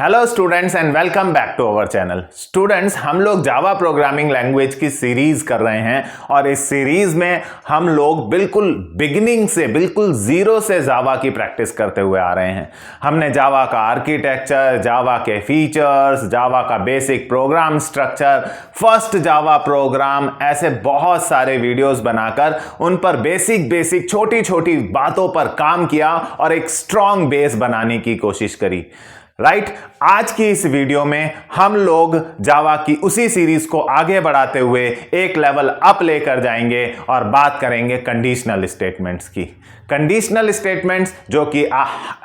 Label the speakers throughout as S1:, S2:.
S1: Hello students and welcome back to our channel. Students, हम लोग Java programming language की series कर रहे हैं और इस सीरीज में हम लोग बिल्कुल बिगिनिंग से बिल्कुल जीरो से जावा की प्रैक्टिस करते हुए आ रहे हैं। हमने जावा का आर्किटेक्चर, जावा के फीचर्स, जावा का basic programme structure, first Java program, ऐसे बहुत सारे वीडियोस बनाकर उन पर बेसिक छोटी छोटी बातों पर काम किया और एक स्ट्रॉन्ग बेस बनाने की कोशिश करी। राइट, आज की इस वीडियो में हम लोग जावा की उसी सीरीज को आगे बढ़ाते हुए एक लेवल अप लेकर जाएंगे और बात करेंगे कंडीशनल स्टेटमेंट्स की। कंडीशनल स्टेटमेंट्स जो कि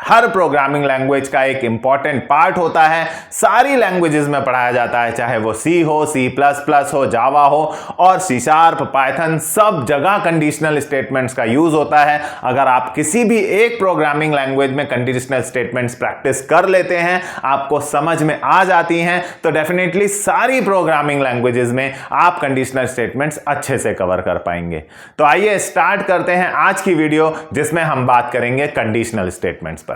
S1: हर प्रोग्रामिंग लैंग्वेज का एक इंपॉर्टेंट पार्ट होता है, सारी लैंग्वेजेस में पढ़ाया जाता है, चाहे वो सी हो, C++ हो, जावा हो और C#, पाइथन, सब जगह कंडीशनल स्टेटमेंट्स का यूज होता है। अगर आप किसी भी एक प्रोग्रामिंग लैंग्वेज में कंडीशनल स्टेटमेंट्स प्रैक्टिस कर लेते हैं, आपको समझ में आ जाती हैं, तो डेफिनेटली सारी प्रोग्रामिंग लैंग्वेजेस में आप कंडीशनल स्टेटमेंट्स अच्छे से कवर कर पाएंगे। तो आइए स्टार्ट करते हैं आज की वीडियो, जिसमें हम बात करेंगे कंडीशनल स्टेटमेंट्स पर।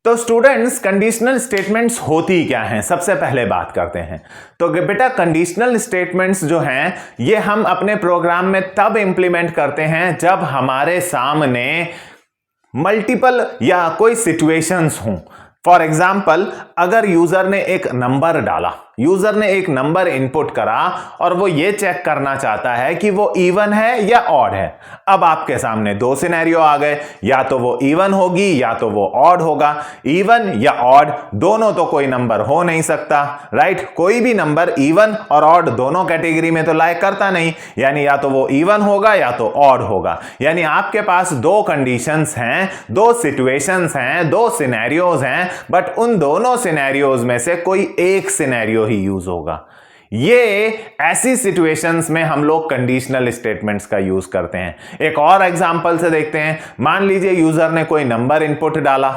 S1: तो स्टूडेंट्स, कंडीशनल स्टेटमेंट्स होती क्या हैं, सबसे पहले बात करते हैं। तो बेटा, कंडीशनल स्टेटमेंट्स जो हैं ये हम अपने प्रोग्राम में तब इंप्लीमेंट करते हैं जब हमारे सामने मल्टीपल या कोई सिचुएशंस हों। फॉर एग्जाम्पल, अगर यूजर ने एक नंबर डाला, यूजर ने एक नंबर इनपुट करा और वो ये चेक करना चाहता है कि वो इवन है या ऑड है। अब आपके सामने दो सिनेरियो आ गए, या तो वो इवन होगी या तो वो ऑड होगा। इवन या ऑड दोनों तो कोई नंबर हो नहीं सकता, राइट। कोई भी नंबर इवन और ऑड दोनों कैटेगरी में तो लाइक करता नहीं, यानी या तो वो इवन होगा या तो ऑड होगा। यानी आपके पास दो कंडीशंस हैं, दो सिचुएशंस हैं, दो सिनेरियोज हैं, बट उन दोनों सिनेरियोज में से कोई एक सिनेरियो ही यूज होगा। ये ऐसी सिचुएशंस में हम लोग कंडीशनल स्टेटमेंट्स का यूज करते हैं। एक और एग्जांपल से देखते हैं। मान लीजिए यूजर ने कोई नंबर इनपुट डाला,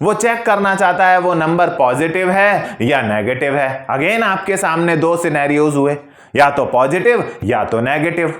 S1: वो चेक करना चाहता है वो नंबर पॉजिटिव है या नेगेटिव है। अगेन आपके सामने दो सिनेरियोज हुए, या तो पॉजिटिव या तो नेगेटिव।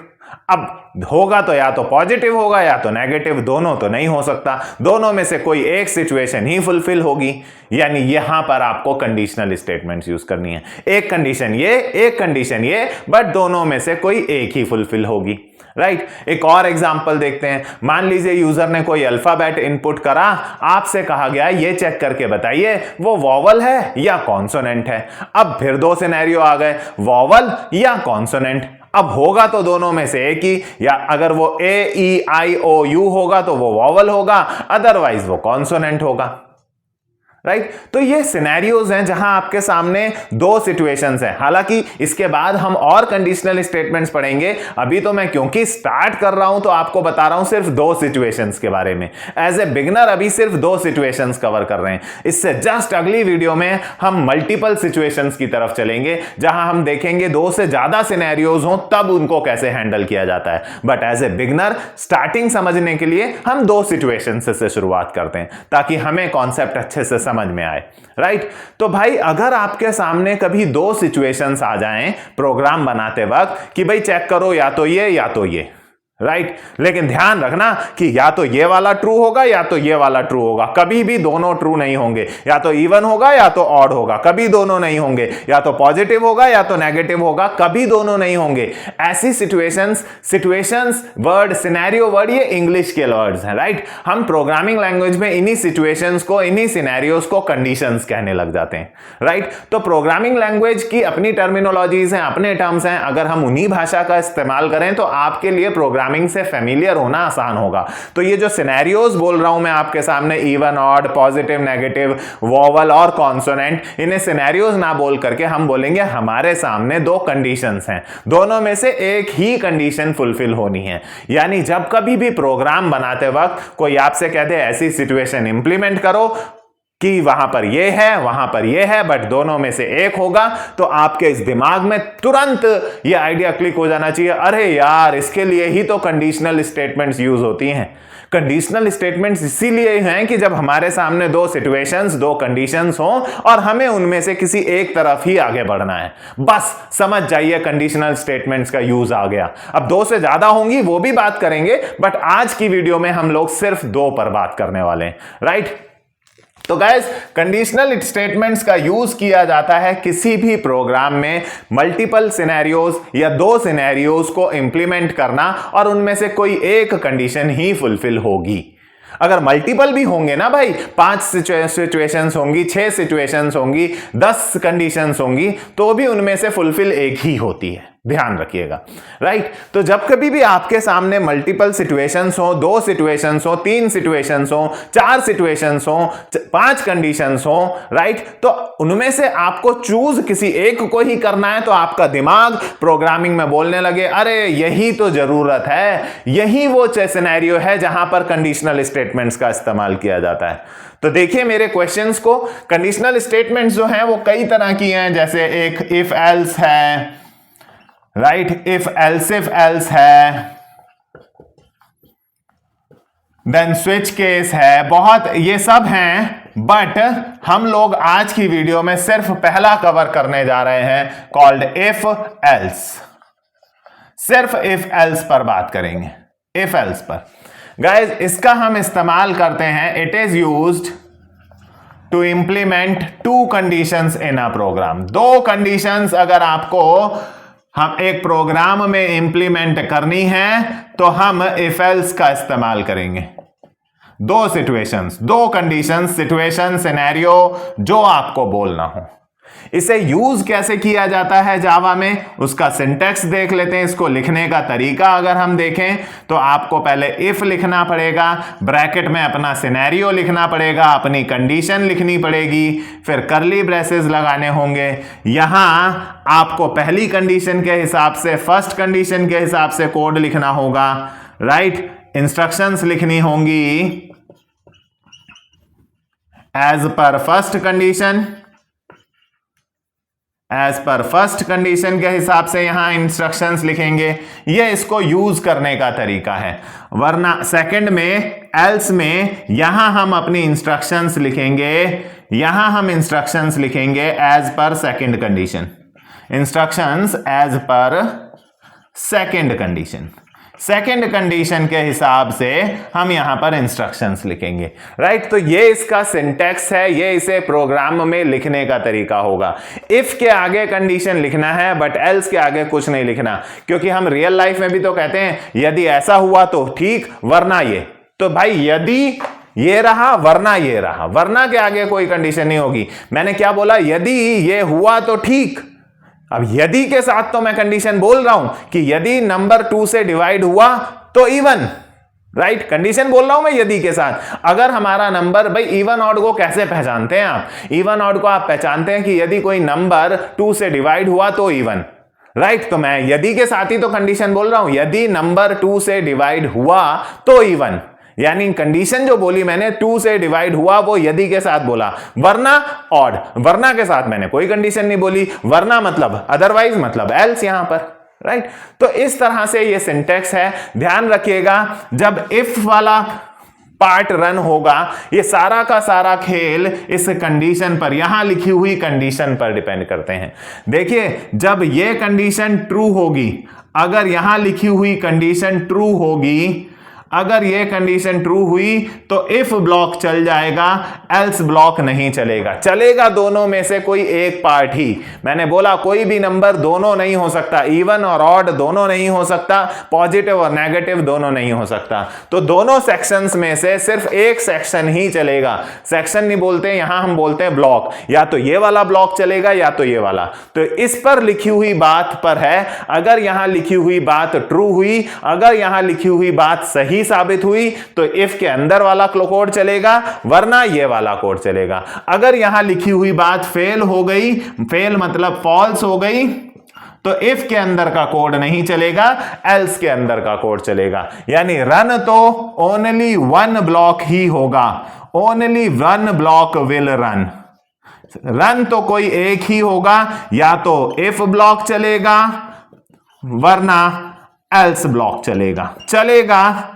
S1: अब होगा तो या तो पॉजिटिव होगा या तो नेगेटिव, दोनों तो नहीं हो सकता। दोनों में से कोई एक सिचुएशन ही फुलफिल होगी, यानी यहां पर आपको कंडीशनल स्टेटमेंट्स यूज करनी है। एक कंडीशन ये, एक कंडीशन ये, बट दोनों में से कोई एक ही फुलफिल होगी, राइट। एक और एग्जांपल देखते हैं। मान लीजिए यूजर ने कोई अल्फाबेट इनपुट करा, आपसे कहा गया ये चेक करके बताइए वो वॉवल है या कॉन्सोनेंट है। अब फिर दो सिनेरियो आ गए, वॉवल या कॉन्सोनेंट। अब होगा तो दोनों में से एक ही, या अगर वो A-E-I-O-U होगा तो वो वॉवल होगा, अदरवाइज वो कॉन्सोनेंट होगा, राइट। तो ये सिनेरियोज हैं जहां आपके सामने दो सिचुएशंस हैं। हालांकि इसके बाद हम और कंडीशनल स्टेटमेंट्स पढ़ेंगे। अभी तो मैं क्योंकि स्टार्ट कर रहा हूं तो आपको बता रहा हूं सिर्फ दो सिचुएशंस के बारे में। एज ए बिगिनर अभी सिर्फ दो सिचुएशंस कवर कर रहे हैं। इससे जस्ट अगली वीडियो में हम मल्टीपल सिचुएशंस की तरफ चलेंगे, जहां हम देखेंगे दो से ज्यादा सिनेरियोज हों तब उनको कैसे हैंडल किया जाता है। But as a beginner starting समझने के लिए हम दो सिचुएशंस से शुरुआत करते हैं, ताकि हमें कॉन्सेप्ट अच्छे से समझ में आए, राइट। तो भाई, अगर आपके सामने कभी दो सिचुएशंस आ जाएं प्रोग्राम बनाते वक्त कि भाई चेक करो या तो ये या तो ये, राइट, लेकिन ध्यान रखना कि या तो ये वाला ट्रू होगा या तो ये वाला ट्रू होगा, कभी भी दोनों ट्रू नहीं होंगे। या तो इवन होगा या तो ऑड होगा, कभी दोनों नहीं होंगे। या तो पॉजिटिव होगा या तो नेगेटिव होगा, कभी दोनों नहीं होंगे। ऐसी सिचुएशंस वर्ड, सिनेरियो वर्ड, ये इंग्लिश के वर्ड्स हैं, राइट। हम प्रोग्रामिंग लैंग्वेज में इन्हीं सिचुएशंस को, इन्हीं सिनेरियोस को कंडीशंस कहने लग जाते हैं, राइट। तो प्रोग्रामिंग लैंग्वेज की अपनी टर्मिनोलॉजीज हैं, अपने टर्म्स हैं। अगर हम उन्हीं भाषा का इस्तेमाल करें तो आपके लिए प्रोग्रामिंग से फेमिलियर होना आसान होगा। तो ये जो सिनेरियोज बोल रहा हूं मैं आपके सामने, even, odd, positive, negative, vowel और कॉन्सोनेंट, इन्हें सिनेरियोज ना बोल करके हम बोलेंगे हमारे सामने दो कंडीशंस हैं, दोनों में से एक ही कंडीशन फुलफिल होनी है। यानी जब कभी भी प्रोग्राम बनाते वक्त कोई आपसे कहते हैं ऐसी सिचुएशन इंप्लीमेंट करो, कि वहां पर ये है वहां पर ये है, बट दोनों में से एक होगा, तो आपके इस दिमाग में तुरंत ये आइडिया क्लिक हो जाना चाहिए, अरे यार इसके लिए ही तो कंडीशनल स्टेटमेंट्स यूज होती हैं। कंडीशनल स्टेटमेंट्स इसीलिए हैं कि जब हमारे सामने दो सिचुएशंस, दो कंडीशंस हों और हमें उनमें से किसी एक तरफ ही आगे बढ़ना है, बस समझ जाइए कंडीशनल स्टेटमेंट्स का यूज आ गया। अब दो से ज्यादा होंगी वो भी बात करेंगे, बट आज की वीडियो में हम लोग सिर्फ दो पर बात करने वाले हैं, राइट। तो गाइस, कंडीशनल स्टेटमेंट्स का यूज किया जाता है किसी भी प्रोग्राम में मल्टीपल सिनेरियोज या दो सिनेरियोज को इंप्लीमेंट करना और उनमें से कोई एक कंडीशन ही फुलफिल होगी। अगर मल्टीपल भी होंगे ना भाई, 5 सिचुएशंस होंगी, 6 सिचुएशंस होंगी, 10 कंडीशंस होंगी, तो भी उनमें से फुलफिल एक ही होती है, ध्यान रखिएगा, राइट। तो जब कभी भी आपके सामने मल्टीपल सिचुएशंस हो, 2 सिचुएशंस हो, 3 सिचुएशंस हो, 4 सिचुएशंस हो, 5 कंडीशंस हो, राइट, तो उनमें से आपको चूज किसी एक को ही करना है, तो आपका दिमाग प्रोग्रामिंग में बोलने लगे, अरे यही तो जरूरत है, यही वो सिनेरियो है जहां पर कंडीशनल स्टेटमेंट्स का इस्तेमाल किया जाता है। तो देखिए मेरे क्वेश्चंस को, कंडीशनल स्टेटमेंट्स जो हैं वो कई तरह की हैं, जैसे एक इफ एल्स है, राइट, इफ एल्स है, देन स्विच केस है, बहुत ये सब हैं, बट हम लोग आज की वीडियो में सिर्फ पहला कवर करने जा रहे हैं, कॉल्ड इफ एल्स। सिर्फ इफ एल्स पर बात करेंगे, इफ एल्स पर। गाइज, इसका हम इस्तेमाल करते हैं, it is used to implement 2 conditions in a program. 2 conditions अगर आपको हम एक प्रोग्राम में इंप्लीमेंट करनी है तो हम इफ एल्स का इस्तेमाल करेंगे। 2 सिचुएशंस, 2 कंडीशंस, सिचुएशन, सिनेरियो, जो आपको बोलना हो। इसे यूज कैसे किया जाता है जावा में, उसका सिंटैक्स देख लेते हैं। इसको लिखने का तरीका अगर हम देखें तो आपको पहले इफ लिखना पड़ेगा, ब्रैकेट में अपना सिनेरियो लिखना पड़ेगा, अपनी कंडीशन लिखनी पड़ेगी, फिर कर्ली ब्रेसेस लगाने होंगे। यहां आपको पहली कंडीशन के हिसाब से, फर्स्ट कंडीशन के हिसाब से कोड लिखना होगा, राइट, इंस्ट्रक्शंस लिखनी होंगी as per first condition, as per first condition के हिसाब से यहां इंस्ट्रक्शंस लिखेंगे। ये इसको यूज करने का तरीका है। वरना सेकंड में, एल्स में, यहां हम अपनी इंस्ट्रक्शंस लिखेंगे, यहां हम इंस्ट्रक्शंस लिखेंगे as per second condition, instructions as per second condition. Second condition के हिसाब से हम यहां पर इंस्ट्रक्शंस लिखेंगे, राइट। तो ये इसका सिंटैक्स है, ये इसे प्रोग्राम में लिखने का तरीका होगा। इफ के आगे कंडीशन लिखना है, बट एल्स के आगे कुछ नहीं लिखना, क्योंकि हम रियल लाइफ में भी तो कहते हैं यदि ऐसा हुआ तो ठीक, वरना ये। तो भाई यदि ये रहा वरना ये रहा, वरना के आगे कोई कंडीशन नहीं होगी। मैंने क्या बोला, यदि ये हुआ तो ठीक। अब यदि के साथ तो मैं कंडीशन बोल रहा हूं कि यदि नंबर 2 से डिवाइड हुआ तो इवन, राइट, कंडीशन बोल रहा हूं मैं यदि के साथ। अगर हमारा नंबर, भाई इवन ऑड को कैसे पहचानते हैं आप, इवन ऑड को आप पहचानते हैं कि यदि कोई नंबर 2 से डिवाइड हुआ तो इवन, राइट। तो मैं यदि के साथ ही तो कंडीशन बोल रहा हूं, यदि नंबर 2 से डिवाइड हुआ तो इवन, यानी कंडीशन जो बोली मैंने 2 से डिवाइड हुआ वो यदि के साथ बोला, वरना ऑड, वरना के साथ मैंने कोई कंडीशन नहीं बोली, वरना मतलब अदरवाइज, मतलब एल्स यहां पर, राइट। तो इस तरह से ये सिंटैक्स है। ध्यान रखिएगा, जब इफ वाला पार्ट रन होगा, ये सारा का सारा खेल इस कंडीशन पर, यहां लिखी हुई कंडीशन पर डिपेंड करते हैं। देखिए, जब ये कंडीशन ट्रू होगी, अगर यहां लिखी हुई कंडीशन ट्रू होगी, अगर ये कंडीशन ट्रू हुई तो इफ ब्लॉक चल जाएगा, एल्स ब्लॉक नहीं चलेगा। चलेगा दोनों में से कोई एक पार्ट ही। मैंने बोला कोई भी नंबर दोनों नहीं हो सकता, इवन और ऑड दोनों नहीं हो सकता, पॉजिटिव और नेगेटिव दोनों नहीं हो सकता। तो दोनों सेक्शंस में से सिर्फ एक सेक्शन ही चलेगा। सेक्शन नहीं बोलते, यहां हम बोलते हैं ब्लॉक। या तो ये वाला ब्लॉक चलेगा या तो ये वाला। तो इस पर लिखी हुई बात पर है, अगर यहां लिखी हुई बात ट्रू हुई, अगर यहां लिखी हुई बात सही साबित हुई तो इफ के अंदर वाला कोड चलेगा, वरना ये वाला कोड चलेगा। अगर यहां लिखी हुई बात फेल हो गई, फेल मतलब फॉल्स हो गई, तो इफ के अंदर का कोड नहीं चलेगा, एल्स के अंदर का कोड चलेगा। यानी रन तो ओनली 1 ब्लॉक ही होगा, only one block will run. Run तो कोई एक ही होगा, या तो इफ ब्लॉक चलेगा वरना एल्स ब्लॉक चलेगा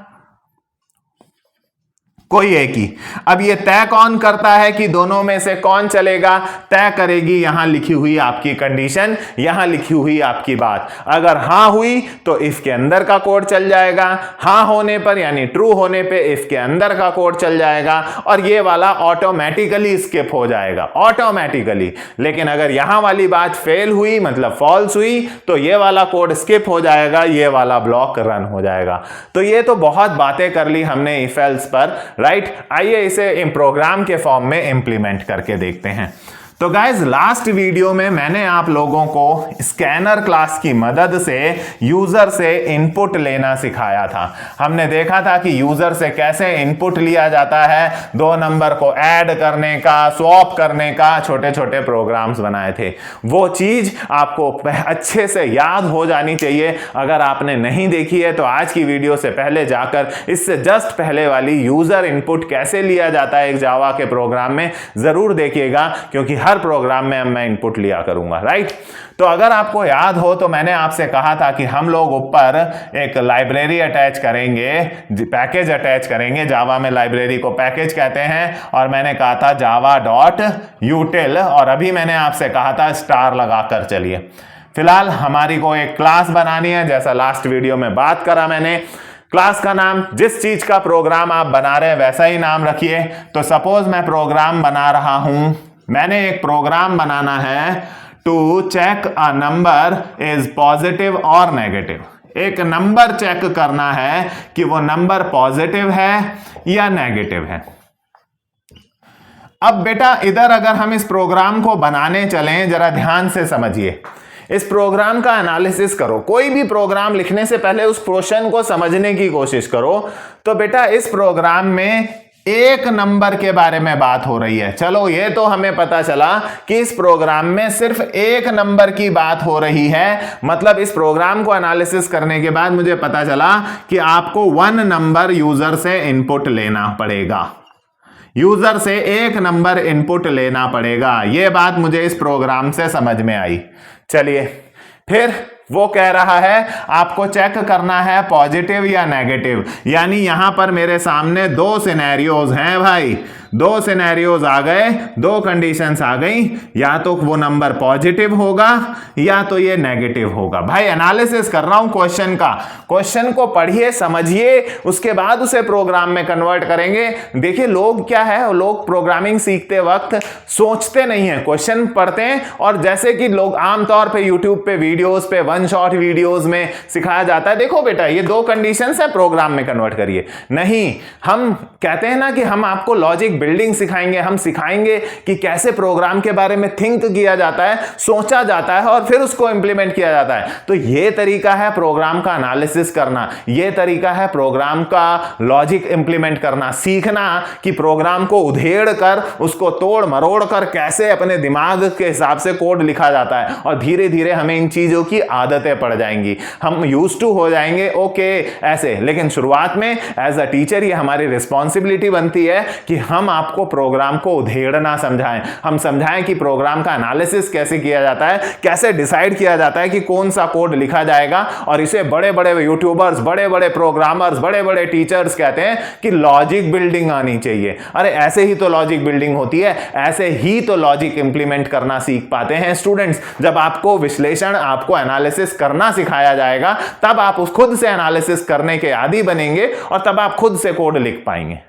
S1: कोई एक ही। अब ये तय कौन करता है कि दोनों में से कौन चलेगा? तय करेगी यहां लिखी हुई आपकी कंडीशन, यहां लिखी हुई आपकी बात। अगर हां हुई तो इफ के अंदर का कोड चल जाएगा, हां होने पर यानी ट्रू होने पे इफ के अंदर का कोड चल जाएगा, और ये वाला ऑटोमेटिकली स्किप हो जाएगा, ऑटोमेटिकली। लेकिन अगर यहां वाली बात फेल हुई मतलब फॉल्स हुई तो ये वाला कोड स्किप हो जाएगा, ये वाला ब्लॉक रन हो जाएगा। तो ये तो बहुत बातें कर ली हमने इफ एल्स पर, राइट। आइए इसे प्रोग्राम के फॉर्म में इंप्लीमेंट करके देखते हैं। तो गाइज लास्ट वीडियो में मैंने आप लोगों को स्कैनर क्लास की मदद से यूजर से इनपुट लेना सिखाया था। हमने देखा था कि यूजर से कैसे इनपुट लिया जाता है, 2 नंबर को ऐड करने का, स्वैप करने का, छोटे छोटे प्रोग्राम्स बनाए थे। वो चीज आपको अच्छे से याद हो जानी चाहिए। अगर आपने नहीं देखी है तो आज की वीडियो से पहले जाकर इससे जस्ट पहले वाली यूजर इनपुट कैसे लिया जाता है एक जावा के प्रोग्राम में जरूर देखिएगा, क्योंकि हर प्रोग्राम में मैं इनपुट लिया करूंगा, राइट। तो अगर आपको याद हो तो मैंने आपसे कहा था कि हम लोग ऊपर एक लाइब्रेरी अटैच करेंगे, पैकेज अटैच करेंगे। जावा में लाइब्रेरी को पैकेज कहते हैं, और मैंने कहा था java.util, और अभी मैंने आपसे कहा था स्टार लगाकर चलिए। फिलहाल हमारी को एक क्लास बनानी है, जैसा लास्ट वीडियो में बात करा मैंने। क्लास का नाम, जिस चीज का प्रोग्राम आप बना रहे हैं वैसा ही नाम रखिए। तो सपोज मैं प्रोग्राम बना रहा हूं, मैंने एक प्रोग्राम बनाना है to check a number is positive और नेगेटिव। एक नंबर चेक करना है कि वो नंबर पॉजिटिव है या नेगेटिव है। अब बेटा इधर अगर हम इस प्रोग्राम को बनाने चलें, जरा ध्यान से समझिए, इस प्रोग्राम का एनालिसिस करो। कोई भी प्रोग्राम लिखने से पहले उस क्वेश्चन को समझने की कोशिश करो। तो बेटा इस प्रोग्राम में एक नंबर के बारे में बात हो रही है। चलो ये तो हमें पता चला कि इस प्रोग्राम में सिर्फ एक नंबर की बात हो रही है। मतलब इस प्रोग्राम को एनालिसिस करने के बाद मुझे पता चला कि आपको 1 नंबर यूजर से इनपुट लेना पड़ेगा, यूजर से एक नंबर इनपुट लेना पड़ेगा। यह बात मुझे इस प्रोग्राम से समझ में आई। चलिए फिर वो कह रहा है आपको चेक करना है पॉजिटिव या नेगेटिव। यानी यहां पर मेरे सामने 2 सिनेरियोज हैं भाई, 2 सिनेरियोज आ गए, 2 कंडीशंस आ गई। या तो वो नंबर पॉजिटिव होगा या तो ये नेगेटिव होगा। भाई एनालिसिस कर रहा हूं क्वेश्चन का, क्वेश्चन को पढ़िए समझिए, उसके बाद उसे प्रोग्राम में कन्वर्ट करेंगे। देखिए लोग क्या है, लोग प्रोग्रामिंग सीखते वक्त सोचते नहीं है, क्वेश्चन पढ़ते हैं, और जैसे कि लोग आमतौर पे यूट्यूब पे वीडियोस पे 1 शॉट वीडियोस में सिखाया जाता है, देखो बेटा ये 2 कंडीशंस है, प्रोग्राम में कन्वर्ट करिए। नहीं, हम कहते हैं ना कि हम आपको लॉजिक बिल्डिंग सिखाएंगे, हम सिखाएंगे कि कैसे प्रोग्राम के बारे में थिंक किया जाता है, सोचा जाता है और फिर उसको इंप्लीमेंट किया जाता है। तो यह तरीका है प्रोग्राम का एनालिसिस करना, यह तरीका है प्रोग्राम का लॉजिक इंप्लीमेंट करना, सीखना कि प्रोग्राम को उधेड़ कर उसको तोड़ मरोड़ कर कैसे अपने दिमाग के हिसाब से कोड लिखा जाता है। और धीरे धीरे हमें इन चीजों की आदतें पड़ जाएंगी, हम यूज्ड टू हो जाएंगे, ओके ऐसे। लेकिन शुरुआत में एज अ टीचर ये हमारी रिस्पॉन्सिबिलिटी बनती है कि हम आपको प्रोग्राम को उधेड़ना समझाएं, हम समझाएं कि प्रोग्राम का एनालिसिस कैसे किया जाता है, कैसे डिसाइड किया जाता है कि कौन सा कोड लिखा जाएगा। और इसे बड़े बड़े यूट्यूबर्स, बड़े बड़े प्रोग्रामर्स, बड़े बड़े टीचर्स कहते हैं कि लॉजिक बिल्डिंग आनी चाहिए। अरे ऐसे ही तो लॉजिक बिल्डिंग होती है, ऐसे ही तो लॉजिक इंप्लीमेंट करना सीख पाते हैं स्टूडेंट्स। जब आपको विश्लेषण, आपको एनालिसिस करना सिखाया जाएगा, तब आप उस खुद से एनालिसिस करने के आदी बनेंगे और तब आप खुद से कोड लिख पाएंगे।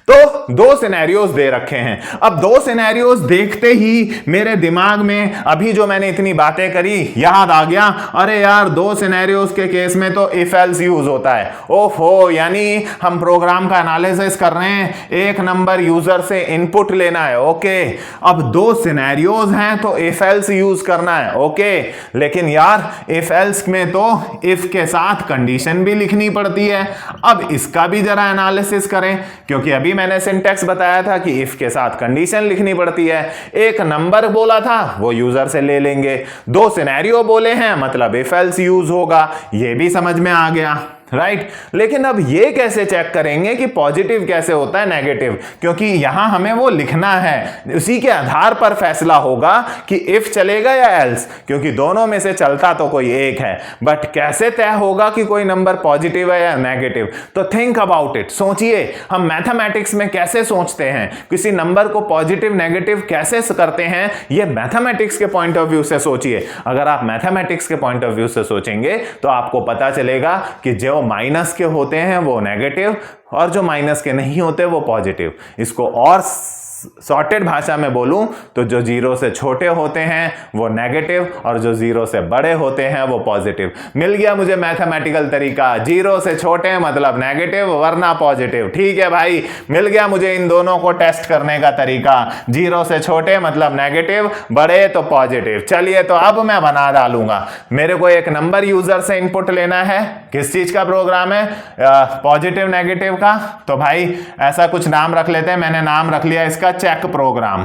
S1: तो 2 सिनेरियोज दे रखे हैं। अब 2 सिनेरियोज देखते ही मेरे दिमाग में अभी जो मैंने इतनी बातें करी याद आ गया, अरे यार 2 सिनेरियोज के केस में तो इफ एल्स यूज होता है। ओहो, यानी हम प्रोग्राम का एनालिसिस कर रहे हैं, एक नंबर यूजर से इनपुट लेना है, ओके। अब 2 सिनेरियोज हैं तो इफ एल्स यूज करना है, ओके। लेकिन यार इफ एल्स में तो इफ के साथ कंडीशन भी लिखनी पड़ती है। अब इसका भी जरा एनालिसिस करें, क्योंकि अभी मैंने सिंटैक्स बताया था कि इफ के साथ कंडीशन लिखनी पड़ती है। एक नंबर बोला था वो यूजर से ले लेंगे, 2 सिनेरियो बोले हैं मतलब इफ एल्स यूज होगा, ये भी समझ में आ गया, राइट लेकिन अब ये कैसे चेक करेंगे कि पॉजिटिव कैसे होता है नेगेटिव, क्योंकि यहां हमें वो लिखना है, उसी के आधार पर फैसला होगा कि इफ चलेगा या एल्स, क्योंकि दोनों में से चलता तो कोई एक है, बट कैसे तय होगा कि कोई नंबर पॉजिटिव है या नेगेटिव। तो थिंक अबाउट इट, सोचिए हम मैथमेटिक्स में कैसे सोचते हैं, किसी नंबर को पॉजिटिव नेगेटिव कैसे करते हैं, ये मैथमेटिक्स के पॉइंट ऑफ व्यू से सोचिए। अगर आप मैथमेटिक्स के पॉइंट ऑफ व्यू से सोचेंगे तो आपको पता चलेगा कि जो माइनस के होते हैं वो नेगेटिव और जो माइनस के नहीं होते वो पॉजिटिव। इसको और सॉर्टेड भाषा में बोलूं तो जो जीरो से छोटे होते हैं वो नेगेटिव और जो जीरो से बड़े होते हैं वो पॉजिटिव। मिल गया मुझे मैथमेटिकल तरीका, जीरो से छोटे मतलब नेगेटिव वरना पॉजिटिव। ठीक है भाई, मिल गया मुझे इन दोनों को टेस्ट करने का तरीका, जीरो से छोटे मतलब नेगेटिव, बड़े तो पॉजिटिव। चलिए तो अब मैं बना डालूंगा। मेरे को एक नंबर यूजर से इनपुट लेना है, किस चीज का प्रोग्राम है, पॉजिटिव नेगेटिव का। तो भाई ऐसा कुछ नाम रख लेते हैं, मैंने नाम रख लिया इसका चेक प्रोग्राम।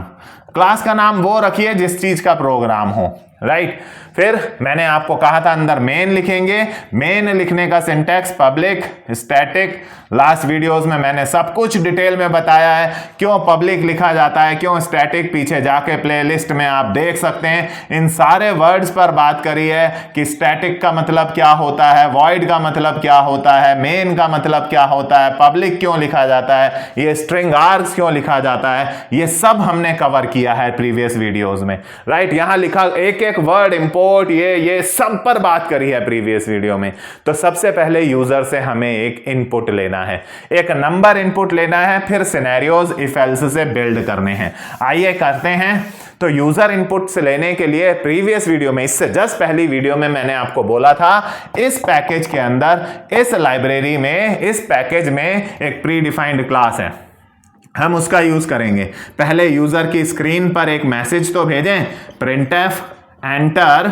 S1: क्लास का नाम वो रखिए जिस चीज का प्रोग्राम हो, राइट। फिर मैंने आपको कहा था अंदर मेन लिखेंगे, मेन लिखने का syntax public static. Last videos में मैंने सब कुछ डिटेल में बताया है, क्यों पब्लिक लिखा जाता है, क्यों स्टैटिक, पीछे जाके प्लेलिस्ट में आप देख सकते हैं। इन सारे वर्ड्स पर बात करी है कि स्टैटिक का मतलब क्या होता है, वॉइड का मतलब क्या होता है, मेन का मतलब क्या होता है, पब्लिक क्यों लिखा जाता है, ये स्ट्रिंग आर्ग्स क्यों लिखा जाता है, ये सब हमने कवर किया है प्रीवियस वीडियोज में, राइट। यहां लिखा एक एक वर्ड इंपोर्ट, ये सब पर बात करी है प्रीवियस वीडियो में। तो सबसे पहले यूजर से हमें एक इनपुट लेना है, एक नंबर इनपुट लेना है, फिर सिनेरियोज इफ एल्स से बिल्ड करने हैं। आइए करते हैं। तो यूजर इनपुट से लेने के लिए प्रीवियस वीडियो में, इससे जस्ट पहली वीडियो में मैंने आपको बोला था इस पैकेज के अंदर, इस लाइब्रेरी में, इस पैकेज में एक प्री डिफाइंड क्लास है, हम उसका यूज करेंगे। पहले यूजर की स्क्रीन पर एक मैसेज तो भेजें, printf एंटर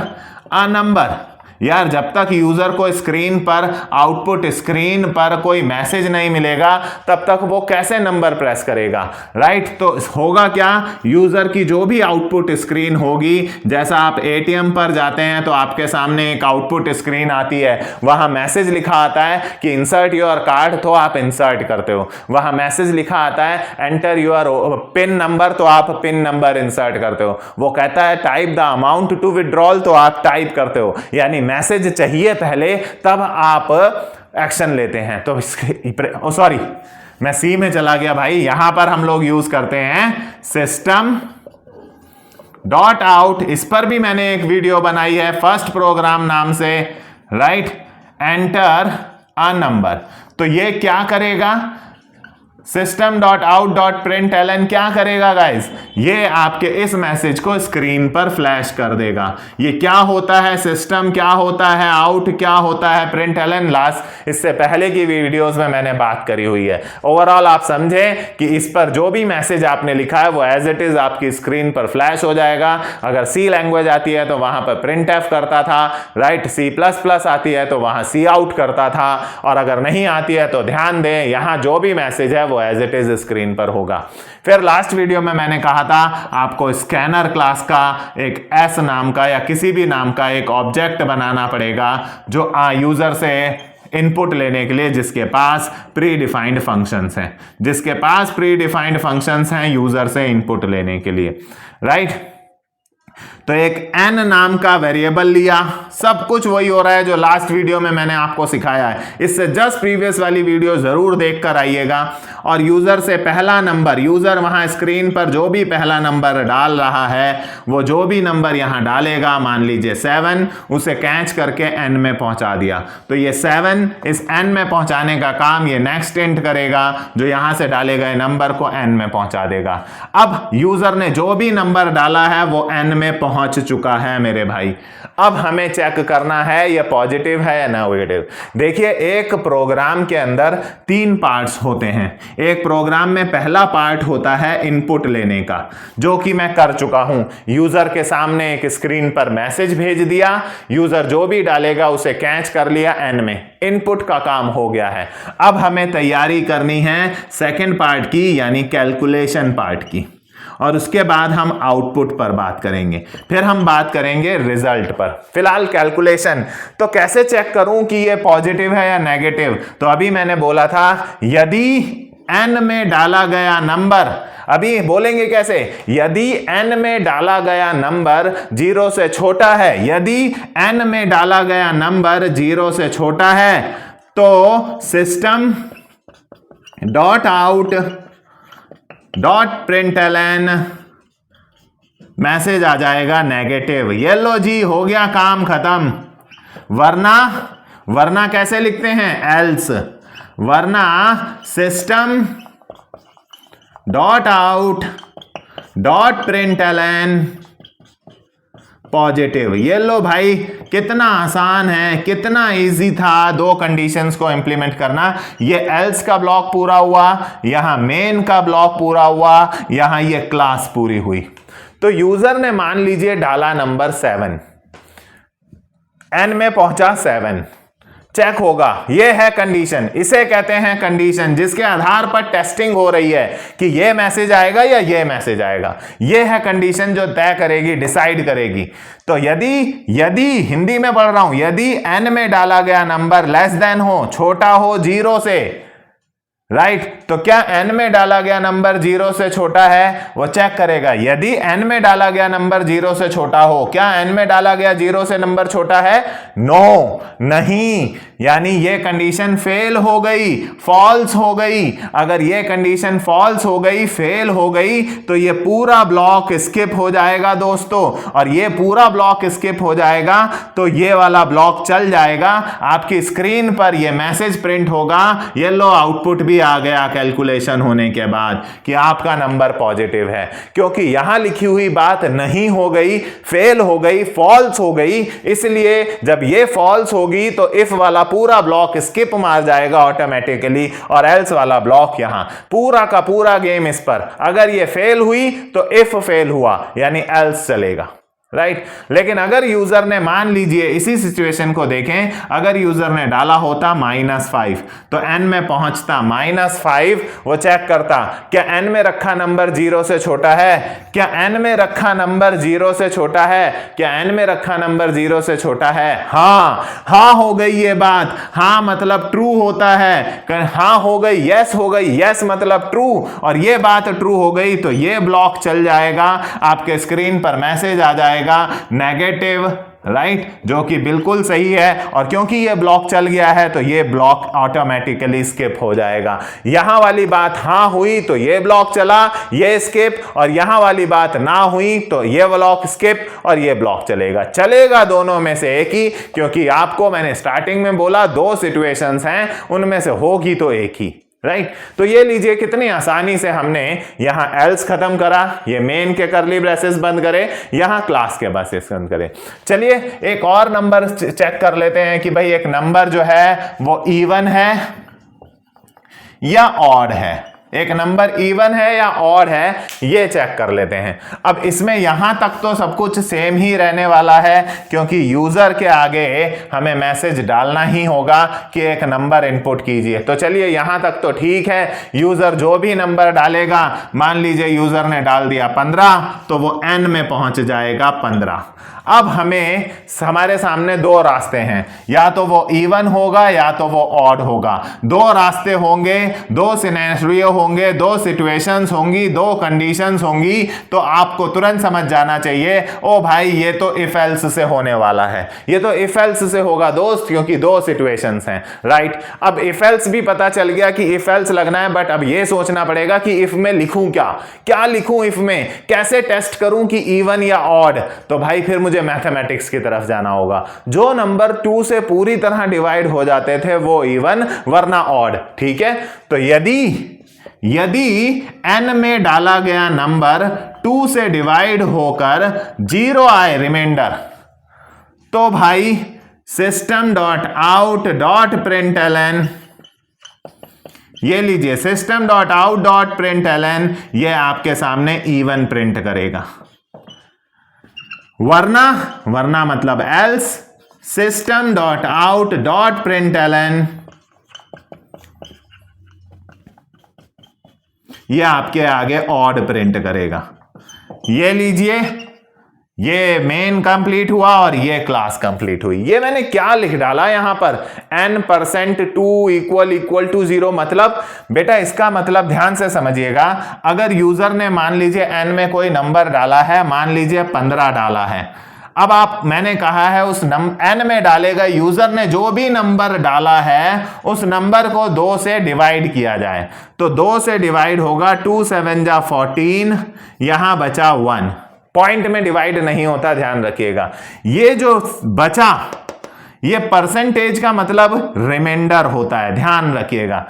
S1: अ नंबर। यार जब तक यूजर को स्क्रीन पर आउटपुट स्क्रीन पर कोई मैसेज नहीं मिलेगा तब तक वो कैसे नंबर प्रेस करेगा, राइट। तो होगा क्या, यूजर की जो भी आउटपुट स्क्रीन होगी, जैसा आप एटीएम पर जाते हैं तो आपके सामने एक आउटपुट स्क्रीन आती है, वहां मैसेज लिखा आता है कि इंसर्ट योर कार्ड, तो आप इंसर्ट करते हो। वहां मैसेज लिखा आता है एंटर योर पिन नंबर, तो आप पिन नंबर इंसर्ट करते हो। वो कहता है type the amount to withdrawal, तो आप टाइप करते हो। यानी मैसेज चाहिए पहले, तब आप एक्शन लेते हैं। तो सॉरी मैं सी में चला गया भाई। यहां पर हम लोग यूज करते हैं सिस्टम डॉट आउट, इस पर भी मैंने एक वीडियो बनाई है फर्स्ट प्रोग्राम नाम से, राइट। एंटर अ नंबर, तो ये क्या करेगा, system.out.println क्या करेगा गाइस, ये आपके इस मैसेज को स्क्रीन पर फ्लैश कर देगा। ये क्या होता है, सिस्टम क्या होता है, आउट क्या होता है, println लास्ट, इससे पहले की वीडियोस में मैंने बात करी हुई है। ओवरऑल आप समझे कि इस पर जो भी मैसेज आपने लिखा है वो एज इट इज आपकी स्क्रीन पर फ्लैश हो जाएगा। अगर सी लैंग्वेज आती है तो वहां पर printf करता था, राइट। C++ आती है तो वहां सी आउट करता था, और अगर नहीं आती है तो ध्यान दें यहां जो भी मैसेज है वो एज इट इज स्क्रीन पर होगा। फिर लास्ट वीडियो में मैंने कहा था आपको स्कैनर क्लास का एक एस नाम का या किसी भी नाम का एक ऑब्जेक्ट बनाना पड़ेगा जो यूजर से इनपुट लेने के लिए, जिसके पास प्री डिफाइंड फंक्शंस हैं, जिसके पास प्री डिफाइंड फंक्शंस हैं यूजर से इनपुट लेने के लिए, राइट। तो एक n नाम का वेरिएबल लिया, सब कुछ वही हो रहा है जो लास्ट वीडियो में मैंने आपको सिखाया है। इससे जस्ट प्रीवियस वाली वीडियो जरूर देख कर आइएगा। और यूजर से पहला नंबर, यूजर वहां स्क्रीन पर जो भी पहला नंबर डाल रहा है, वो जो भी नंबर यहां डालेगा, मान लीजिए 7, उसे कैच करके n में पहुंचा दिया। तो ये 7 इस n में पहुंचाने का काम ये नेक्स्ट इंट करेगा, जो यहां से डाले गए नंबर को n में पहुंचा देगा। अब यूजर ने जो भी नंबर डाला है वो n में पहुंच चुका है मेरे भाई। अब हमें चेक करना है ये पॉजिटिव है या नेगेटिव। देखिए एक प्रोग्राम के अंदर 3 पार्ट्स होते हैं। एक प्रोग्राम में पहला पार्ट होता है इनपुट लेने का, जो कि मैं कर चुका हूं। यूजर के सामने एक स्क्रीन पर मैसेज भेज दिया, यूजर जो भी डालेगा उसे कैच कर लिया n में, इनपुट का काम हो गया है। अब हमें तैयारी करनी है सेकेंड पार्ट की, यानी कैलकुलेशन पार्ट की। और उसके बाद हम आउटपुट पर बात करेंगे, फिर हम बात करेंगे रिजल्ट पर। फिलहाल कैलकुलेशन तो कैसे चेक करूं कि ये पॉजिटिव है या नेगेटिव, तो अभी मैंने बोला था यदि n में डाला गया नंबर, अभी बोलेंगे कैसे, यदि n में डाला गया नंबर 0 से छोटा है, यदि n में डाला गया नंबर 0 से छोटा है तो system dot out dot println message आ जाएगा नेगेटिव। ये लो जी, हो गया काम खत्म। वरना कैसे लिखते हैं, एल्स, वरना system dot out dot println positive. ये लो भाई, कितना आसान है, कितना इजी था दो कंडीशंस को इंप्लीमेंट करना। ये एल्स का ब्लॉक पूरा हुआ, यहां मेन का ब्लॉक पूरा हुआ, यहां ये क्लास पूरी हुई। तो यूजर ने मान लीजिए डाला नंबर 7, n में पहुंचा 7, चेक होगा, ये है कंडीशन, इसे कहते हैं कंडीशन, जिसके आधार पर टेस्टिंग हो रही है कि ये मैसेज आएगा या ये मैसेज आएगा। ये है कंडीशन जो तय करेगी, डिसाइड करेगी। तो यदि हिंदी में पढ़ रहा हूं, यदि n में डाला गया नंबर लेस देन हो, छोटा हो 0 से, राइट, तो क्या n में डाला गया नंबर 0 से छोटा है, वो चेक करेगा। यदि n में डाला गया नंबर 0 से छोटा हो, क्या n में डाला गया 0 से नंबर छोटा है, नो, नहीं, यानी ये कंडीशन फेल हो गई, फॉल्स हो गई। अगर ये कंडीशन फॉल्स हो गई, फेल हो गई, तो ये पूरा ब्लॉक स्किप हो जाएगा दोस्तों, और ये पूरा ब्लॉक स्किप हो जाएगा तो ये वाला ब्लॉक चल जाएगा। आपकी स्क्रीन पर ये मैसेज प्रिंट होगा, ये लो आउटपुट भी आ गया कैलकुलेशन होने के बाद कि आपका नंबर पॉजिटिव है, क्योंकि यहां लिखी हुई बात नहीं हो गई, फेल हो गई, फॉल्स हो गई। इसलिए जब ये फॉल्स होगी तो इफ वाला पूरा ब्लॉक स्किप मार जाएगा ऑटोमेटिकली, और एल्स वाला ब्लॉक यहां पूरा का पूरा गेम इस पर। अगर ये फेल हुई तो इफ फेल हुआ, यानी एल्स चलेगा, राइट। लेकिन अगर यूजर ने, मान लीजिए इसी सिचुएशन को देखें, अगर यूजर ने डाला होता -5, तो n में पहुंचता -5, वो चेक करता क्या n में रखा नंबर 0 से छोटा है, क्या n में रखा नंबर 0 से छोटा है, क्या n में रखा नंबर 0 से छोटा है। हाँ हो गई ये बात, हाँ मतलब ट्रू होता है, हाँ हो गई, यस हो गई, यस मतलब ट्रू, और ये बात ट्रू हो गई तो ये ब्लॉक चल जाएगा, आपके स्क्रीन पर मैसेज आ जाएगा नेगेटिव, राइट, जो कि बिल्कुल सही है। और क्योंकि ये ब्लॉक चल गया है तो ये ब्लॉक ऑटोमेटिकली स्किप हो जाएगा। यहां वाली बात हाँ हुई तो ये ब्लॉक चला, ये स्किप, और यहां वाली बात ना हुई तो ये ब्लॉक स्किप और ये ब्लॉक चलेगा दोनों में से एक ही, क्योंकि आपको मैंने स्टार्टिंग में बोला 2 सिचुएशंस हैं, उनमें से होगी तो एक ही, राइट। तो ये लीजिए कितनी आसानी से हमने यहां एल्स खत्म करा, ये मेन के करली ब्रेसेस बंद करे, यहां क्लास के ब्रेसेस बंद करे। चलिए एक और नंबर चेक कर लेते हैं कि भाई एक नंबर जो है वो इवन है या ऑड है, एक नंबर इवन है या ऑड है, ये चेक कर लेते हैं। अब इसमें यहां तक तो सब कुछ सेम ही रहने वाला है, क्योंकि यूजर के आगे हमें मैसेज डालना ही होगा कि एक नंबर इनपुट कीजिए। तो चलिए यहां तक तो ठीक है, यूजर जो भी नंबर डालेगा, मान लीजिए यूजर ने डाल दिया 15, तो वो n में पहुंच जाएगा 15। अब हमारे सामने 2 रास्ते हैं, या तो वो इवन होगा या तो वो ऑड होगा। 2 रास्ते होंगे, 2 सिनेरियो होंगे, 2 सिचुएशंस होंगी, 2 कंडीशंस होंगी। तो आपको तुरंत समझ जाना चाहिए, ओ भाई ये तो इफ एल्स से होने वाला है, ये तो इफ एल्स से होगा दोस्त, क्योंकि 2 सिचुएशंस हैं, राइट। अब इफ एल्स भी पता चल गया कि इफ एल्स लगना है, बट अब ये सोचना पड़ेगा कि इफ में लिखूं क्या लिखूं, इफ में कैसे टेस्ट करूं कि इवन या ऑड। तो भाई फिर मुझे मैथमेटिक्स की तरफ जाना होगा। जो नंबर 2 से पूरी तरह डिवाइड हो जाते थे वो इवन, वरना ऑड, ठीक है। तो यदि n में डाला गया नंबर 2 से डिवाइड होकर 0 आए रिमाइंडर, तो भाई system dot out dot println, ये लीजिए system dot out dot println, ये आपके सामने इवन प्रिंट करेगा। वरना मतलब else system dot out dot println, ये आपके आगे ऑड प्रिंट करेगा, ये लीजिए, ये मेन कंप्लीट हुआ और ये क्लास कंप्लीट हुई। ये मैंने क्या लिख डाला यहां पर, n% 2 इक्वल टू 0। मतलब बेटा इसका मतलब ध्यान से समझिएगा, अगर यूजर ने मान लीजिए n में कोई नंबर डाला है, मान लीजिए 15 डाला है, अब मैंने कहा है उस n में डालेगा, यूजर ने जो भी नंबर डाला है उस नंबर को 2 से डिवाइड किया जाए। तो 2 से डिवाइड होगा, 2 7 जा 14, यहां बचा 1। पॉइंट में डिवाइड नहीं होता, ध्यान रखिएगा। ये जो बचा ये परसेंटेज का मतलब रिमाइंडर होता है, ध्यान रखिएगा।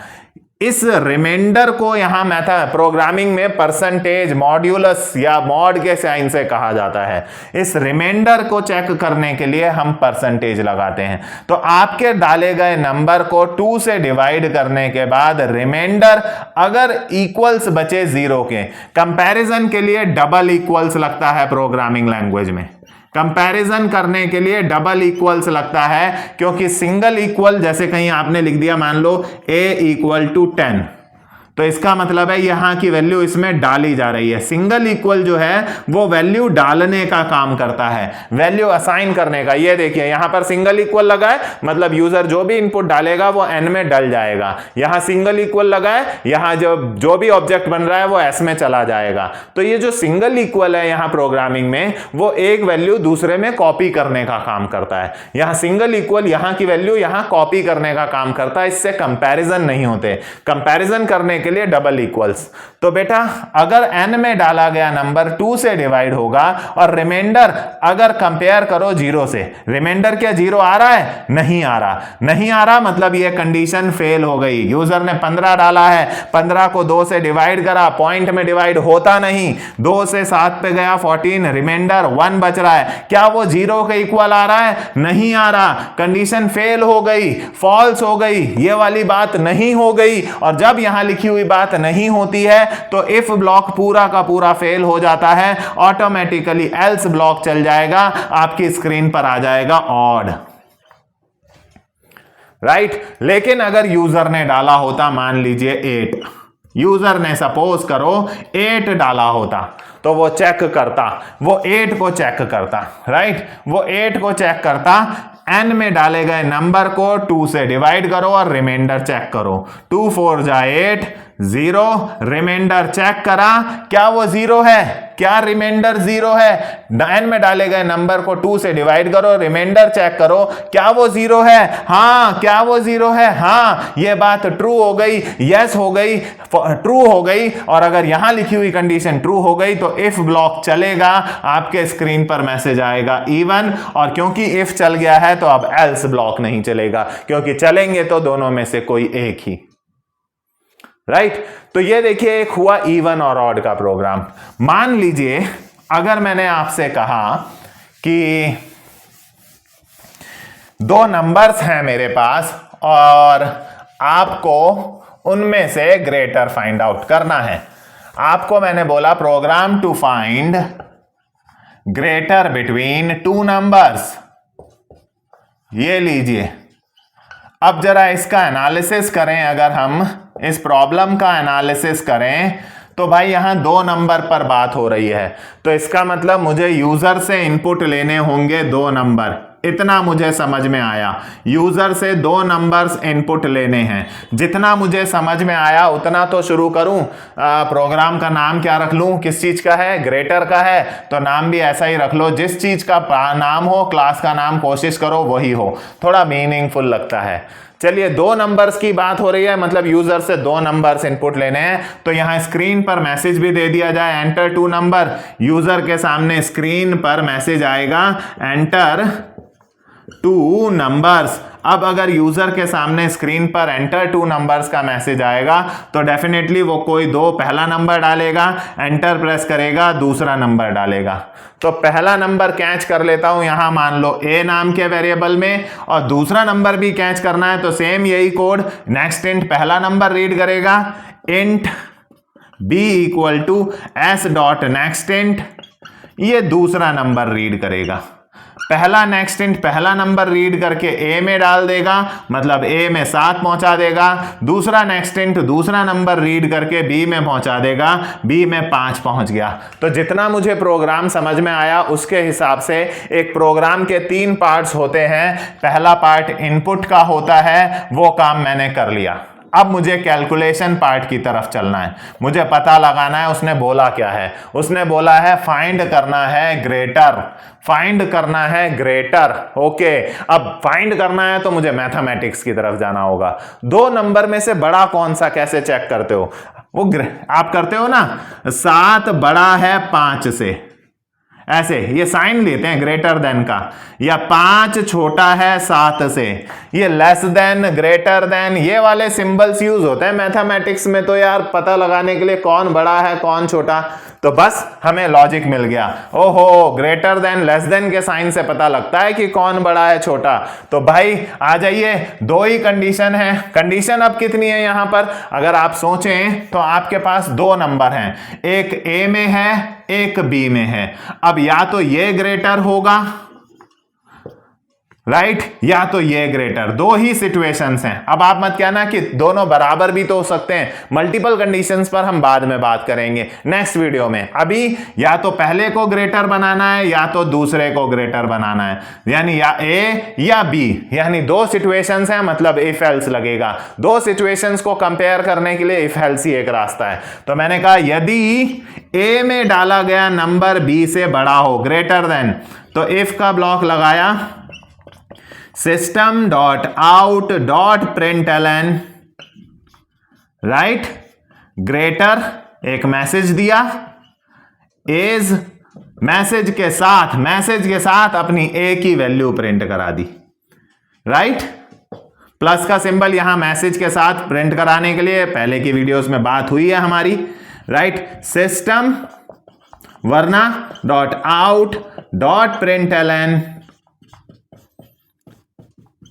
S1: इस रिमाइंडर को यहां मेथड प्रोग्रामिंग में परसेंटेज मॉड्यूलस या मॉड के साइन से कहा जाता है। इस रिमाइंडर को चेक करने के लिए हम परसेंटेज लगाते हैं। तो आपके डाले गए नंबर को 2 से डिवाइड करने के बाद रिमाइंडर अगर इक्वल्स बचे 0 के, कंपैरिजन के लिए डबल इक्वल्स लगता है प्रोग्रामिंग लैंग्वेज में। कंपैरिजन करने के लिए डबल इक्वल्स लगता है, क्योंकि सिंगल इक्वल जैसे कहीं आपने लिख दिया मान लो a इक्वल टू 10, तो इसका मतलब है यहां की वैल्यू इसमें डाली जा रही है। सिंगल इक्वल जो है वो वैल्यू डालने का काम करता है, वैल्यू असाइन करने का। ये देखिए यहां पर सिंगल इक्वल लगा है, मतलब यूजर जो भी इनपुट डालेगा वो n में डल जाएगा। यहां सिंगल इक्वल लगा है, यहां जो भी ऑब्जेक्ट बन रहा है वो s में चला जाएगा। तो ये जो सिंगल इक्वल है यहां प्रोग्रामिंग में, वो एक वैल्यू दूसरे में कॉपी करने का काम करता है। यहां सिंगल इक्वल यहां की वैल्यू यहां कॉपी करने का काम करता है, इससे कंपैरिजन नहीं होते। कंपैरिजन करने के लिए डबल इक्वल्स। तो बेटा अगर n में डाला गया नंबर 2 से डिवाइड होगा और रिमाइंडर अगर कंपेयर करो 0 से, रिमाइंडर क्या 0 आ रहा है? नहीं आ रहा। नहीं आ रहा मतलब ये कंडीशन फेल हो गई। यूजर ने 15 डाला है, 15 को 2 से डिवाइड करा, पॉइंट में डिवाइड होता नहीं, 2 से 7 पे गया 14, रिमाइंडर 1 बच रहा है। क्या वो 0 के इक्वल आ रहा है? नहीं आ रहा। कंडीशन फेल हो गई, फॉल्स हो गई, ये वाली बात नहीं हो गई। और जब यहां लिखी हुई बात नहीं होती है तो इफ ब्लॉक पूरा का पूरा फेल हो जाता है, ऑटोमेटिकली एल्स ब्लॉक चल जाएगा, आपकी स्क्रीन पर आ जाएगा ऑड, राइट। लेकिन अगर यूजर ने डाला होता मान लीजिए 8, यूजर ने सपोज करो 8 डाला होता, तो वो चेक करता, वो 8 को चेक करता, राइट। वो 8 को चेक करता, n में डाले गए नंबर को 2 से डिवाइड करो और रिमाइंडर चेक करो। 2 4 जा 8, 0, रिमाइंडर चेक करा, क्या वो 0 है? क्या रिमाइंडर 0 है? n में डाले गए नंबर को 2 से डिवाइड करो, रिमाइंडर चेक करो, क्या वो 0 है? हाँ। क्या वो 0 है? हाँ। ये बात ट्रू हो गई, यस हो गई, ट्रू हो गई। और अगर यहां लिखी हुई कंडीशन ट्रू हो गई तो इफ ब्लॉक चलेगा, आपके स्क्रीन पर मैसेज आएगा इवन। और क्योंकि इफ चल गया है तो अब एल्स ब्लॉक नहीं चलेगा, क्योंकि चलेंगे तो दोनों में से कोई एक ही, राइट। तो ये देखिए एक हुआ इवन और ऑड का प्रोग्राम। मान लीजिए अगर मैंने आपसे कहा कि 2 नंबर्स हैं मेरे पास और आपको उनमें से ग्रेटर फाइंड आउट करना है। आपको मैंने बोला program to find greater between 2 numbers. ये लीजिए, अब जरा इसका एनालिसिस करें। अगर हम इस प्रॉब्लम का एनालिसिस करें तो भाई यहां 2 नंबर पर बात हो रही है, तो इसका मतलब मुझे यूजर से इनपुट लेने होंगे 2 नंबर। इतना मुझे समझ में आया, यूजर से 2 नंबर्स इनपुट लेने हैं। जितना मुझे समझ में आया उतना तो शुरू करूं। प्रोग्राम का नाम क्या रख लूं? किस चीज का है? ग्रेटर का है, तो नाम भी ऐसा ही रख लो। जिस चीज का नाम हो, क्लास का नाम कोशिश करो वही हो, थोड़ा मीनिंगफुल लगता है। चलिए 2 नंबर्स की बात हो रही है, मतलब यूजर से 2 नंबर्स इनपुट लेने हैं। तो यहां स्क्रीन पर मैसेज भी दे दिया जाए, एंटर 2 नंबर। यूजर के सामने स्क्रीन पर मैसेज आएगा एंटर 2 नंबर्स। अब अगर यूजर के सामने स्क्रीन पर एंटर 2 नंबर्स का मैसेज आएगा तो डेफिनेटली वो कोई 2 पहला नंबर डालेगा, एंटर प्रेस करेगा, दूसरा नंबर डालेगा। तो पहला नंबर कैच कर लेता हूं यहां मान लो a नाम के वेरिएबल में, और दूसरा नंबर भी कैच करना है तो सेम यही कोड, नेक्स्ट इंट पहला नंबर रीड करेगा, int b equal to s dot next int, ये दूसरा नंबर रीड करेगा। पहला नेक्स्ट इंट पहला नंबर रीड करके ए में डाल देगा, मतलब ए में 7 पहुंचा देगा। दूसरा नेक्स्ट इंट दूसरा नंबर रीड करके बी में पहुंचा देगा, बी में 5 पहुंच गया। तो जितना मुझे प्रोग्राम समझ में आया उसके हिसाब से एक प्रोग्राम के 3 पार्ट्स होते हैं। पहला पार्ट इनपुट का होता है, वो काम मैंने कर लिया। अब मुझे कैलकुलेशन पार्ट की तरफ चलना है, मुझे पता लगाना है उसने बोला क्या है। उसने बोला है फाइंड करना है ग्रेटर, फाइंड करना है ग्रेटर। ओके, अब फाइंड करना है तो मुझे मैथमेटिक्स की तरफ जाना होगा। 2 नंबर में से बड़ा कौन सा कैसे चेक करते हो? वो आप करते हो ना, 7 बड़ा है 5 से, ऐसे ये साइन लेते हैं ग्रेटर देन का, या 5 छोटा है 7 से, ये लेस देन, ग्रेटर देन, ये वाले सिंबल्स यूज होते हैं मैथमेटिक्स में। तो यार पता लगाने के लिए कौन बड़ा है कौन छोटा, तो बस हमें लॉजिक मिल गया। ओहो, ग्रेटर देन लेस देन के साइन से पता लगता है कि कौन बड़ा है छोटा। तो भाई आ जाइए, 2 ही कंडीशन है। कंडीशन अब कितनी है यहां पर? अगर आप सोचें तो आपके पास 2 नंबर हैं, एक ए में है एक बी में है। अब या तो ये ग्रेटर होगा, राइट, या तो ये ग्रेटर। 2 ही सिचुएशंस हैं। अब आप मत कहना कि दोनों बराबर भी तो हो सकते हैं। मल्टीपल कंडीशंस पर हम बाद में बात करेंगे नेक्स्ट वीडियो में। अभी या तो पहले को ग्रेटर बनाना है या तो दूसरे को ग्रेटर बनाना है, यानी या ए या बी, यानी 2 सिचुएशंस हैं, मतलब इफ एल्स लगेगा। 2 सिचुएशंस को कंपेयर करने के लिए इफ एल्स ही एक रास्ता है। तो मैंने कहा यदि ए में डाला गया नंबर बी से बड़ा हो, ग्रेटर देन, तो इफ का ब्लॉक लगाया, system dot out dot println, right, greater, एक मैसेज दिया, इज मैसेज के साथ अपनी ए की वैल्यू प्रिंट करा दी, राइट। प्लस का सिंबल यहां मैसेज के साथ प्रिंट कराने के लिए पहले की वीडियोस में बात हुई है हमारी, राइट। सिस्टम वरना dot out dot println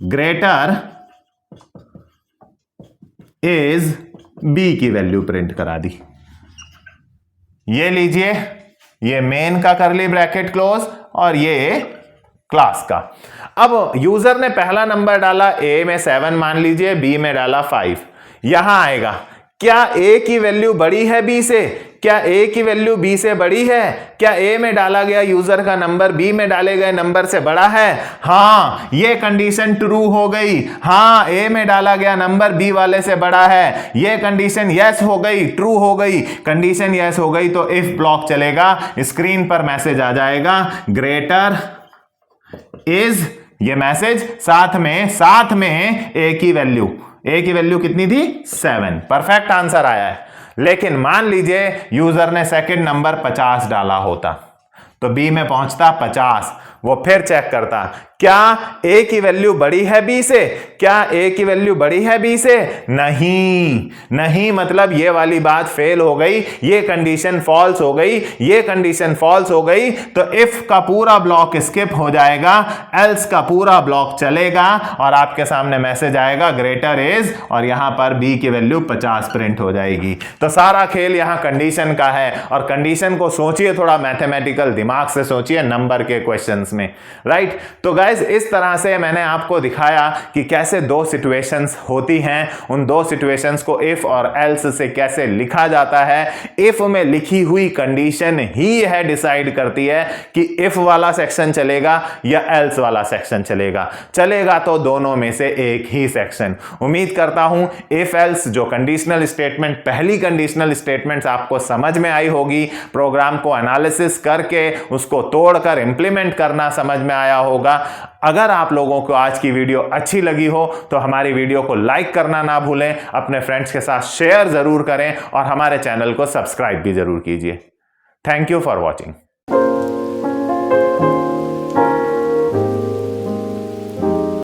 S1: greater is b की वैल्यू प्रिंट करा दी। ये लीजिए, ये मेन का करली ब्रैकेट क्लोज और ये क्लास का। अब यूजर ने पहला नंबर डाला ए में 7 मान लीजिए, बी में डाला 5। यहां आएगा, क्या ए की वैल्यू बड़ी है बी से? क्या ए की वैल्यू बी से बड़ी है? क्या ए में डाला गया यूजर का नंबर बी में डाले गए नंबर से बड़ा है? हाँ, ये कंडीशन ट्रू हो गई। हाँ, ए में डाला गया नंबर बी वाले से बड़ा है। ये कंडीशन यस हो गई, ट्रू हो गई। कंडीशन यस हो गई तो इफ ब्लॉक चलेगा, स्क्रीन पर मैसेज आ जाएगा ग्रेटर इज, ये मैसेज साथ में ए की वैल्यू कितनी थी? 7। परफेक्ट आंसर आया है। लेकिन मान लीजिए यूजर ने सेकंड नंबर 50 डाला होता, तो बी में पहुंचता 50। वो फिर चेक करता, क्या ए की वैल्यू बड़ी है बी से? क्या ए की वैल्यू बड़ी है बी से? नहीं, मतलब ये वाली बात फेल हो गई, ये कंडीशन फॉल्स हो गई, ये कंडीशन फॉल्स हो गई। तो इफ का पूरा ब्लॉक स्किप हो जाएगा, एल्स का पूरा ब्लॉक चलेगा और आपके सामने मैसेज आएगा ग्रेटर इज, और यहां पर बी की वैल्यू 50 प्रिंट हो जाएगी। तो सारा खेल यहां कंडीशन का है, और कंडीशन को सोचिए थोड़ा मैथमेटिकल दिमाग से सोचिए नंबर के क्वेश्चंस में, राइट। तो गाइस, इस तरह से मैंने आपको दिखाया कि कैसे 2 सिचुएशंस होती हैं। उन 2 सिचुएशंस को इफ और एल्स से कैसे लिखा जाता है। इफ में लिखी हुई कंडीशन ही है डिसाइड करती है कि इफ वाला सेक्शन चलेगा या एल्स वाला सेक्शन चलेगा तो दोनों में से एक ही सेक्शन। उम्मीद करता हूं इफ एल्स जो कंडीशनल स्टेटमेंट, पहली कंडीशनल स्टेटमेंट्स आपको समझ में आई होगी। प्रोग्राम को एनालिसिस करके उसको तोड़कर इंप्लीमेंट करना समझ में आया होगा। अगर आप लोगों को आज की वीडियो अच्छी लगी हो तो हमारी वीडियो को लाइक करना ना भूलें, अपने फ्रेंड्स के साथ शेयर जरूर करें और हमारे चैनल को सब्सक्राइब भी जरूर कीजिए। Thank you for watching.